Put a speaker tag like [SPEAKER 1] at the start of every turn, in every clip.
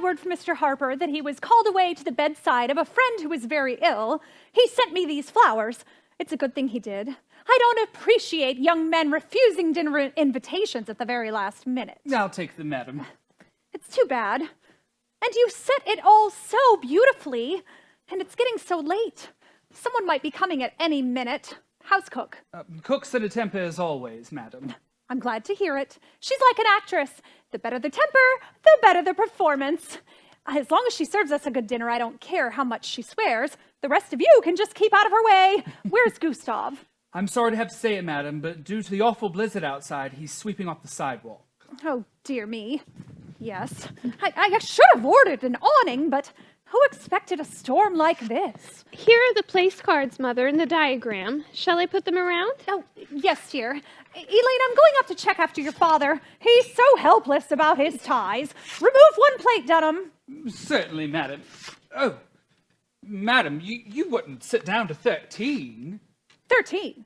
[SPEAKER 1] word from Mr. Harper that he was called away to the bedside of a friend who was very ill. He sent me these flowers. It's a good thing he did. I don't appreciate young men refusing dinner invitations at the very last minute.
[SPEAKER 2] I'll take them, madam.
[SPEAKER 1] It's too bad. And you set it all so beautifully, and it's getting so late. Someone might be coming at any minute. House cook.
[SPEAKER 2] Cook's in a temper as always, madam.
[SPEAKER 1] I'm glad to hear it. She's like an actress. The better the temper, the better the performance. As long as she serves us a good dinner, I don't care how much she swears. The rest of you can just keep out of her way. Where's Gustav?
[SPEAKER 2] I'm sorry to have to say it, madam, but due to the awful blizzard outside, he's sweeping off the sidewalk.
[SPEAKER 1] Oh, dear me. Yes. I should have ordered an awning, but who expected a storm like this?
[SPEAKER 3] Here are the place cards, Mother, in the diagram. Shall I put them around?
[SPEAKER 1] Oh, yes, dear. Elaine, I'm going up to check after your father. He's so helpless about his ties. Remove one plate, Dunham.
[SPEAKER 2] Certainly, madam. Oh, madam, you wouldn't sit down to 13.
[SPEAKER 1] 13?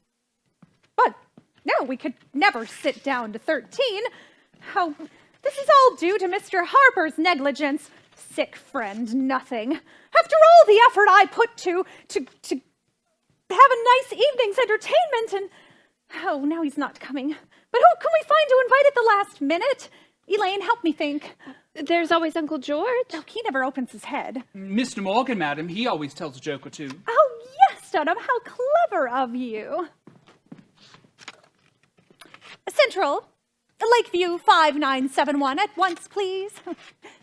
[SPEAKER 1] But, no, we could never sit down to 13. Oh, this is all due to Mr. Harper's negligence. Sick friend, nothing. After all the effort I put to have a nice evening's entertainment, and oh, now he's not coming. But who can we find to invite at the last minute? Elaine, help me think.
[SPEAKER 3] There's always Uncle George.
[SPEAKER 1] Oh, he never opens his head.
[SPEAKER 2] Mr. Morgan, madam, he always tells a joke or two.
[SPEAKER 1] Oh, yes, Dunham, how clever of you. Central, Lakeview 5971, at once, please.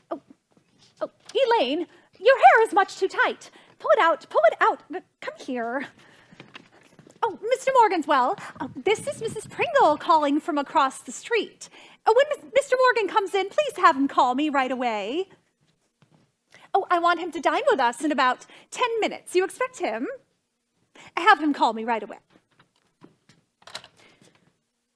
[SPEAKER 1] Oh, Elaine, your hair is much too tight. Pull it out, pull it out. Come here. Oh, Mr. Morgan's well. This is Mrs. Pringle calling from across the street. When Mr. Morgan comes in, please have him call me right away. Oh, I want him to dine with us in about 10 minutes. You expect him? Have him call me right away.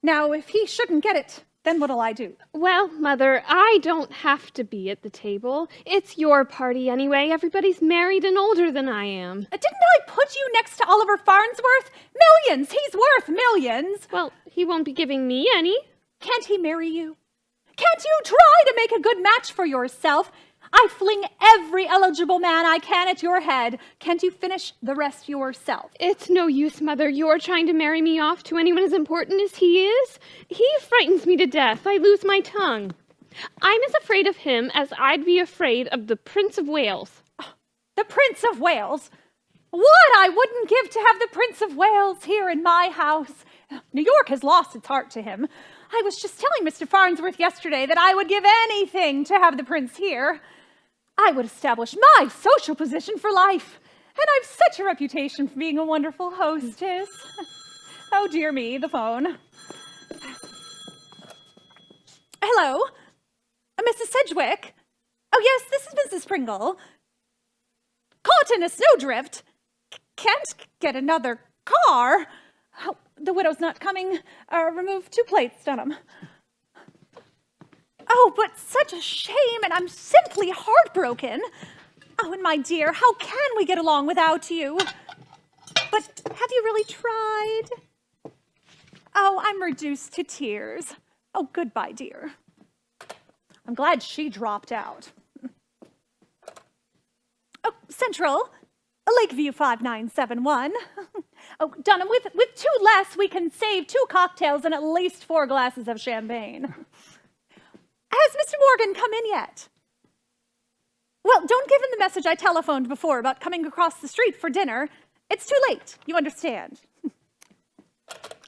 [SPEAKER 1] Now, if he shouldn't get it, then what'll I do?
[SPEAKER 3] Well, Mother, I don't have to be at the table. It's your party anyway. Everybody's married and older than I am.
[SPEAKER 1] Didn't I put you next to Oliver Farnsworth? Millions! He's worth millions!
[SPEAKER 3] Well, he won't be giving me any.
[SPEAKER 1] Can't he marry you? Can't you try to make a good match for yourself? I fling every eligible man I can at your head. Can't you finish the rest yourself?
[SPEAKER 3] It's no use, Mother. You're trying to marry me off to anyone as important as he is. He frightens me to death. I lose my tongue. I'm as afraid of him as I'd be afraid of the Prince of Wales.
[SPEAKER 1] The Prince of Wales? What I wouldn't give to have the Prince of Wales here in my house. New York has lost its heart to him. I was just telling Mr. Farnsworth yesterday that I would give anything to have the Prince here. I would establish my social position for life. And I've such a reputation for being a wonderful hostess. Oh, dear me, the phone. Hello? Mrs. Sedgwick? Oh, yes, this is Mrs. Pringle. Caught in a snowdrift. Can't get another car. Oh, the widow's not coming. Remove 2 plates, Dunham. Oh, but such a shame, and I'm simply heartbroken. Oh, and my dear, how can we get along without you? But have you really tried? Oh, I'm reduced to tears. Oh, goodbye, dear. I'm glad she dropped out. Oh, Central, Lakeview 5971. Oh, Dunham, with 2 less, we can save 2 cocktails and at least 4 glasses of champagne. Has Mr. Morgan come in yet? Well, don't give him the message I telephoned before about coming across the street for dinner. It's too late, you understand.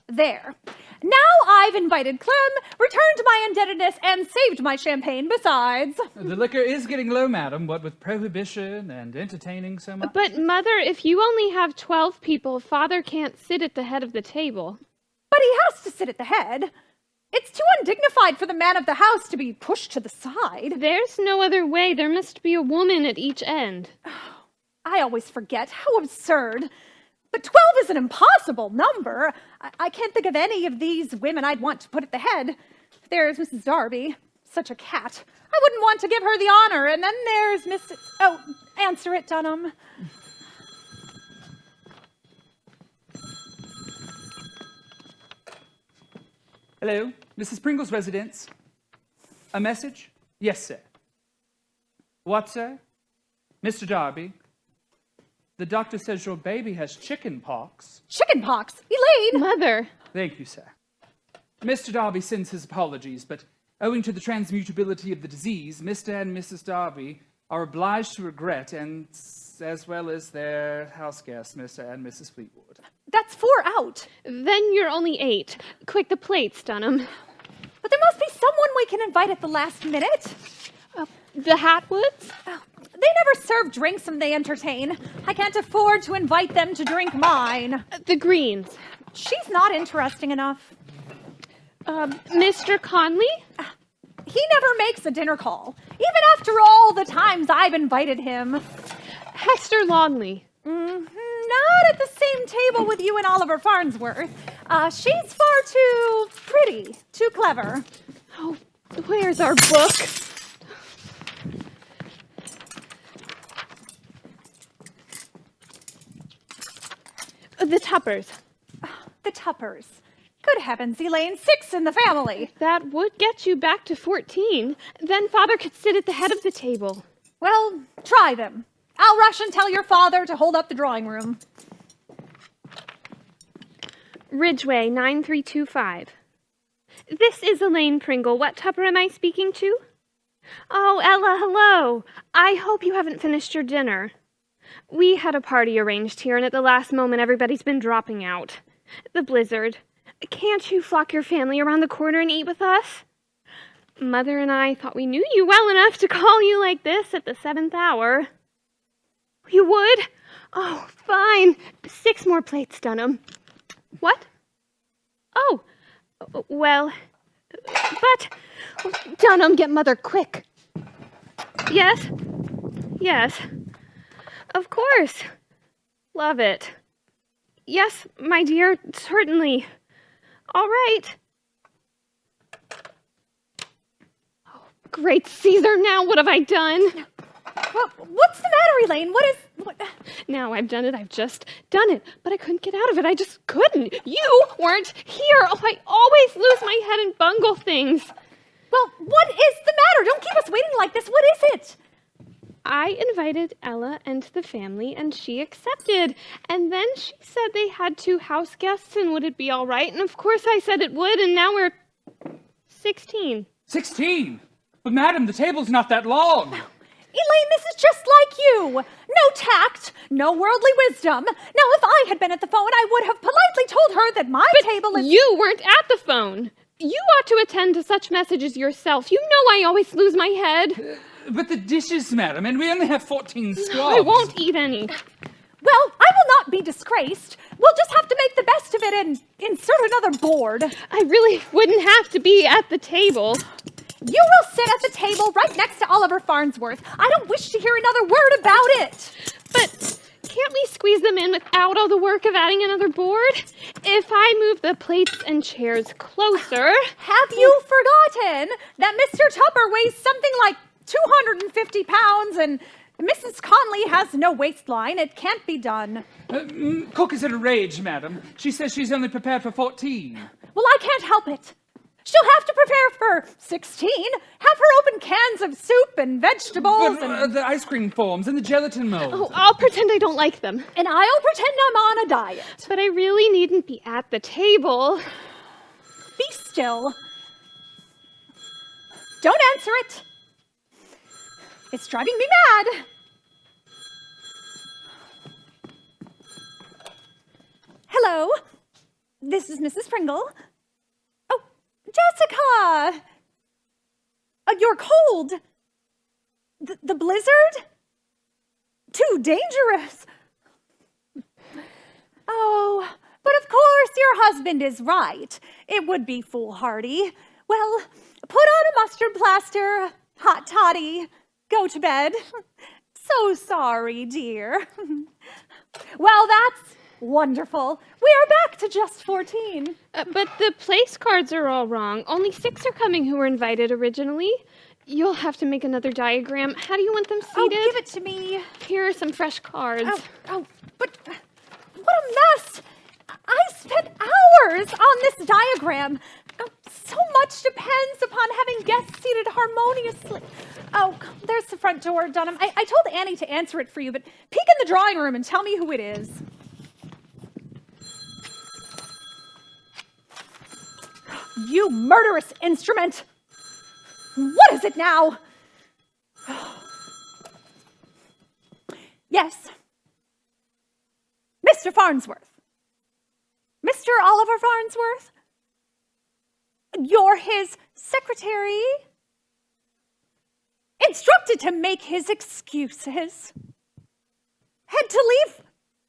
[SPEAKER 1] There. Now I've invited Clem, returned my indebtedness, and saved my champagne besides.
[SPEAKER 2] The liquor is getting low, madam, what with prohibition and entertaining so much.
[SPEAKER 3] But, Mother, if you only have 12 people, Father can't sit at the head of the table.
[SPEAKER 1] But he has to sit at the head. It's too undignified for the man of the house to be pushed to the side.
[SPEAKER 3] There's no other way. There must be a woman at each end.
[SPEAKER 1] I always forget. How absurd. But 12 is an impossible number. I can't think of any of these women I'd want to put at the head. There's Mrs. Darby, such a cat. I wouldn't want to give her the honor. And then there's Mrs. Oh, answer it, Dunham.
[SPEAKER 2] Hello, Mrs. Pringle's residence. A message? Yes, sir. What, sir? Mr. Darby, the doctor says your baby has chicken pox.
[SPEAKER 1] Chicken pox? Elaine!
[SPEAKER 3] Mother.
[SPEAKER 2] Thank you, sir. Mr. Darby sends his apologies, but owing to the transmutability of the disease, Mr. and Mrs. Darby are obliged to regret, and as well as their house guests, Mr. and Mrs. Fleetwood.
[SPEAKER 1] That's 4 out.
[SPEAKER 3] Then you're only 8. Quick, the plates, Dunham.
[SPEAKER 1] But there must be someone we can invite at the last minute.
[SPEAKER 3] The Hatwoods?
[SPEAKER 1] They never serve drinks when they entertain. I can't afford to invite them to drink mine.
[SPEAKER 3] The Greens.
[SPEAKER 1] She's not interesting enough.
[SPEAKER 3] Mr. Conley?
[SPEAKER 1] He never makes a dinner call, even after all the times I've invited him.
[SPEAKER 3] Hester Longley.
[SPEAKER 1] Not at the same table with you and Oliver Farnsworth. She's far too pretty, too clever.
[SPEAKER 3] Oh, where's our book? The Tuppers.
[SPEAKER 1] The Tuppers. Good heavens, Elaine, 6 in the family.
[SPEAKER 3] That would get you back to 14. Then Father could sit at the head of the table.
[SPEAKER 1] Well, try them. I'll rush and tell your father to hold up the drawing room.
[SPEAKER 3] Ridgeway 9325. This is Elaine Pringle. What Tupper am I speaking to? Oh, Ella, hello. I hope you haven't finished your dinner. We had a party arranged here, and at the last moment everybody's been dropping out. The blizzard. Can't you flock your family around the corner and eat with us? Mother and I thought we knew you well enough to call you like this at the 7th hour. You would? Oh, fine. 6 more plates, Dunham. What? Oh, well, but Dunham, get Mother quick. Yes? Yes. Of course. Love it. Yes, my dear, certainly. All right. Oh, great Caesar, now what have I done?
[SPEAKER 1] Well, what's the matter, Elaine? What?
[SPEAKER 3] Now I've done it, I've just done it. But I couldn't get out of it, I just couldn't. You weren't here. Oh, I always lose my head and bungle things.
[SPEAKER 1] Well, what is the matter? Don't keep us waiting like this. What is it?
[SPEAKER 3] I invited Ella and the family, and she accepted. And then she said they had 2 house guests, and would it be all right? And of course I said it would, and now we're 16.
[SPEAKER 2] 16? But madam, the table's not that long.
[SPEAKER 1] Elaine, this is just like you. No tact, no worldly wisdom. Now, if I had been at the phone, I would have politely told her that my table is...
[SPEAKER 3] You weren't at the phone. You ought to attend to such messages yourself. You know I always lose my head.
[SPEAKER 2] But the dishes, madam, and we only have 14 squabs.
[SPEAKER 3] I won't eat any.
[SPEAKER 1] Well, I will not be disgraced. We'll just have to make the best of it and insert another board.
[SPEAKER 3] I really wouldn't have to be at the table.
[SPEAKER 1] You will sit at the table right next to Oliver Farnsworth. I don't wish to hear another word about it.
[SPEAKER 3] But can't we squeeze them in without all the work of adding another board? If I move the plates and chairs closer...
[SPEAKER 1] Have you forgotten that Mr. Tupper weighs something like 250 pounds and Mrs. Conley has no waistline? It can't be done.
[SPEAKER 2] Cook is in a rage, madam. She says she's only prepared for 14.
[SPEAKER 1] Well, I can't help it. She'll have to prepare for 16. Have her open cans of soup and vegetables
[SPEAKER 2] But the ice cream forms and the gelatin mold.
[SPEAKER 3] Oh, I'll pretend I don't like them.
[SPEAKER 1] and I'll pretend I'm on a diet.
[SPEAKER 3] But I really needn't be at the table.
[SPEAKER 1] Be still. Don't answer it. It's driving me mad. Hello. This is Mrs. Pringle. Oh, Jessica. You're cold. The blizzard? Too dangerous. Oh, but of course your husband is right. It would be foolhardy. Well, put on a mustard plaster, hot toddy, go to bed. So sorry, dear. Well, that's wonderful. We are back to just 14.
[SPEAKER 3] But the place cards are all wrong. Only 6 are coming who were invited originally. You'll have to make another diagram. How do you want them seated?
[SPEAKER 1] Oh, give it to me.
[SPEAKER 3] Here are some fresh cards.
[SPEAKER 1] But what a mess. I spent hours on this diagram. So much depends upon having guests seated harmoniously. Oh, there's the front door, Dunham. I told Annie to answer it for you, but peek in the drawing room and tell me who it is. You murderous instrument! What is it now? Yes. Mr. Farnsworth. Mr. Oliver Farnsworth? You're his secretary? Instructed to make his excuses. Had to leave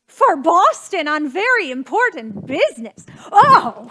[SPEAKER 1] for Boston on very important business. Oh!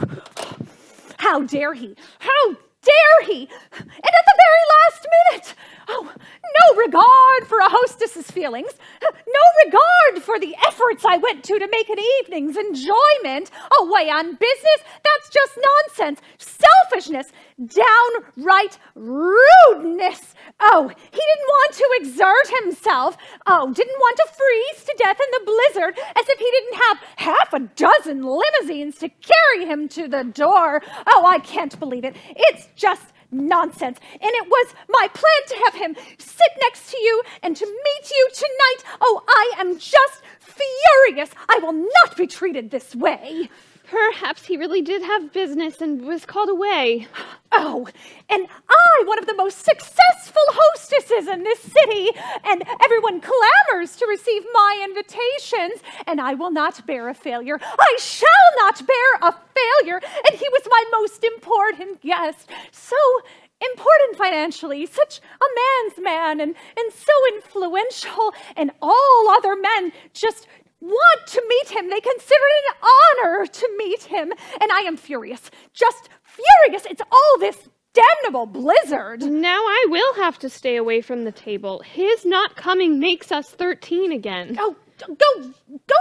[SPEAKER 1] How dare he? How dare he? And at the very last minute! Oh, no regard for a hostess's feelings. No regard for the efforts I went to make an evening's enjoyment away on business. That's just nonsense. Selfishness. Downright rudeness. Oh, he didn't want to exert himself. Oh, didn't want to freeze to death in the blizzard as if he didn't have half a dozen limousines to carry him to the door. Oh, I can't believe it. It's just nonsense. And it was my plan to have him sit next to you and to meet you tonight. Oh, I am just furious. I will not be treated this way.
[SPEAKER 3] Perhaps he really did have business and was called away.
[SPEAKER 1] Oh, and I, one of the most successful hostesses in this city, and everyone clamors to receive my invitations, and I will not bear a failure. I shall not bear a failure, and he was my most important guest. So important financially, such a man's man, and so influential, and all other men just want to meet him. They consider it an honor to meet him. And I am furious, just furious. It's all this damnable blizzard.
[SPEAKER 3] Now I will have to stay away from the table. His not coming makes us 13 again.
[SPEAKER 1] Oh, go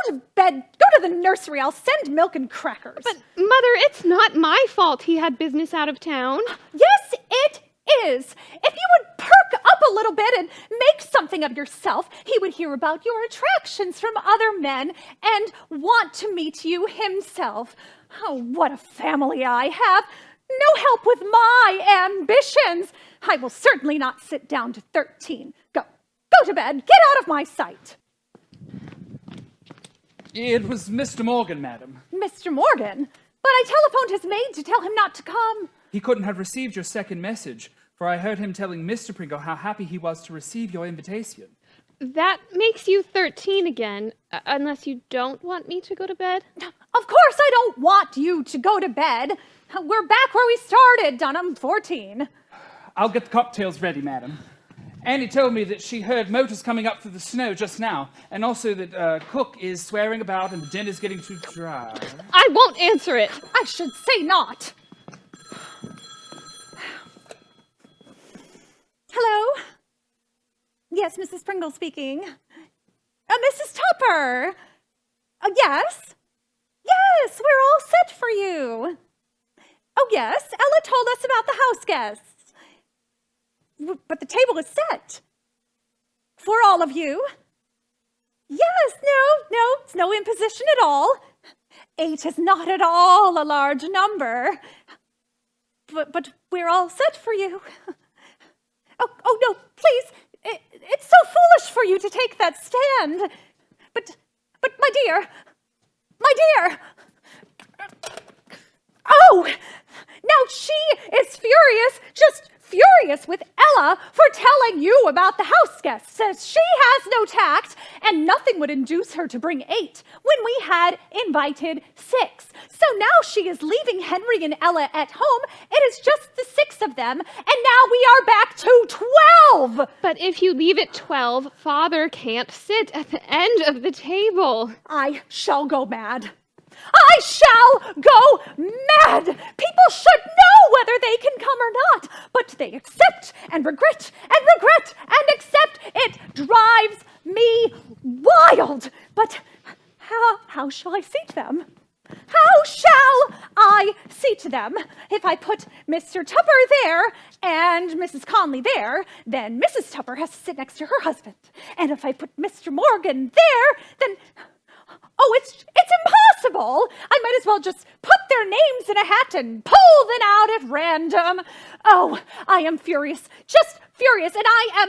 [SPEAKER 1] to bed. Go to the nursery. I'll send milk and crackers.
[SPEAKER 3] But, Mother, it's not my fault he had business out of town.
[SPEAKER 1] Yes, it is. If you would perk up a little bit and make something of yourself, he would hear about your attractions from other men and want to meet you himself. Oh, what a family I have. No help with my ambitions. I will certainly not sit down to 13. Go to bed. Get out of my sight.
[SPEAKER 2] It was Mr. Morgan, madam.
[SPEAKER 1] Mr. Morgan? But I telephoned his maid to tell him not to come.
[SPEAKER 2] He couldn't have received your second message, for I heard him telling Mr. Pringle how happy he was to receive your invitation.
[SPEAKER 3] That makes you 13 again, unless you don't want me to go to bed.
[SPEAKER 1] Of course I don't want you to go to bed. We're back where we started, Dunham, 14.
[SPEAKER 2] I'll get the cocktails ready, madam. Annie told me that she heard motors coming up through the snow just now, and also that cook is swearing about and the dinner's getting too dry.
[SPEAKER 3] I won't answer it.
[SPEAKER 1] I should say not. Hello? Yes, Mrs. Pringle speaking. Mrs. Tupper. Yes? Yes, we're all set for you. Oh, yes, Ella told us about the house guests. But the table is set. For all of you. Yes, no, it's no imposition at all. 8 is not at all a large number. But we're all set for you. Oh no, please. It's so foolish for you to take that stand. But my dear. Oh, now she is furious, just furious with Ella for telling you about the house guests. Says she has no tact and nothing would induce her to bring 8 when we had invited 6. So now she is leaving Henry and Ella at home. It is just the 6 of them, and now we are back to 12.
[SPEAKER 3] But if you leave at 12, Father can't sit at the end of the table.
[SPEAKER 1] I shall go mad. I shall go mad. People should know whether they can come or not, but they accept and regret and accept. It drives me wild. But how shall I seat them? How shall I seat them? If I put Mr. Tupper there and Mrs. Conley there, then Mrs. Tupper has to sit next to her husband. And if I put Mr. Morgan there, then... Oh, it's impossible. I might as well just put their names in a hat and pull them out at random. Oh, I am furious, just furious, and I am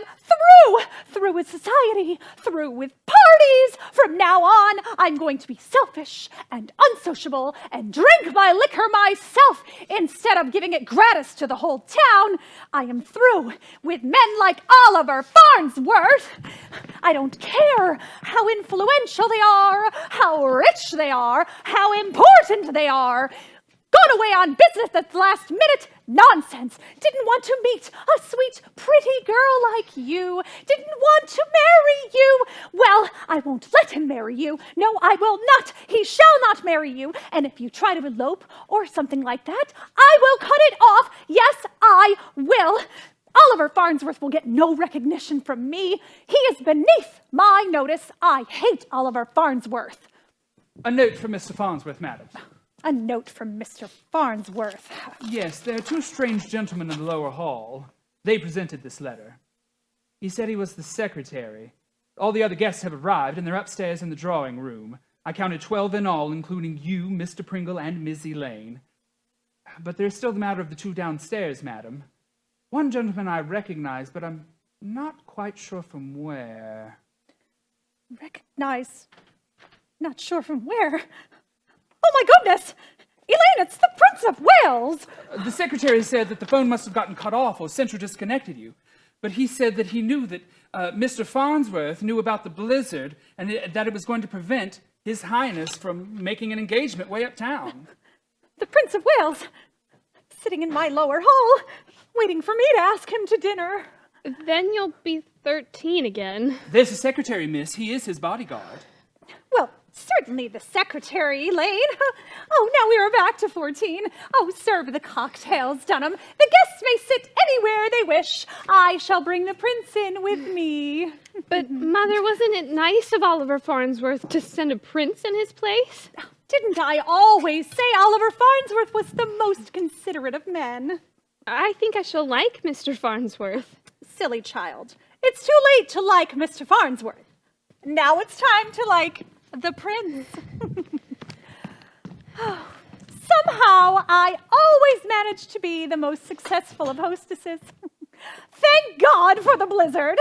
[SPEAKER 1] through with society, through with parties. From now on, I'm going to be selfish and unsociable and drink my liquor myself instead of giving it gratis to the whole town. I am through with men like Oliver Farnsworth. I don't care how influential they are, how rich they are, how important they are. Gone away on business at the last minute? Nonsense. Didn't want to meet a sweet, pretty girl like you. Didn't want to marry you. Well, I won't let him marry you. No, I will not. He shall not marry you. And if you try to elope or something like that, I will cut it off. Yes, I will. Oliver Farnsworth will get no recognition from me. He is beneath my notice. I hate Oliver Farnsworth.
[SPEAKER 2] A note from Mr. Farnsworth, madam.
[SPEAKER 1] A note from Mr. Farnsworth.
[SPEAKER 2] Yes, there are two strange gentlemen in the lower hall. They presented this letter. He said he was the secretary. All the other guests have arrived, and they're upstairs in the drawing room. I counted 12 in all, including you, Mr. Pringle, and Miss Elaine. But there's still the matter of the two downstairs, madam. One gentleman I recognize, but I'm not quite sure from where.
[SPEAKER 1] Recognize? Not sure from where? Oh my goodness! Elaine, it's the Prince of Wales!
[SPEAKER 2] The secretary said that the phone must have gotten cut off or Central disconnected you. But he said that he knew that Mr. Farnsworth knew about the blizzard and that it was going to prevent His Highness from making an engagement way uptown.
[SPEAKER 1] The Prince of Wales, sitting in my lower hall, waiting for me to ask him to dinner.
[SPEAKER 3] Then you'll be 13 again.
[SPEAKER 2] There's the secretary, miss. He is his bodyguard.
[SPEAKER 1] Well, certainly the secretary, Elaine. Oh, now we are back to 14. Oh, serve the cocktails, Dunham. The guests may sit anywhere they wish. I shall bring the prince in with me.
[SPEAKER 3] But, Mother, wasn't it nice of Oliver Farnsworth to send a prince in his place?
[SPEAKER 1] Didn't I always say Oliver Farnsworth was the most considerate of men?
[SPEAKER 3] I think I shall like Mr. Farnsworth.
[SPEAKER 1] Silly child. It's too late to like Mr. Farnsworth. Now it's time to like the prince. Somehow, I always manage to be the most successful of hostesses. Thank God for the blizzard.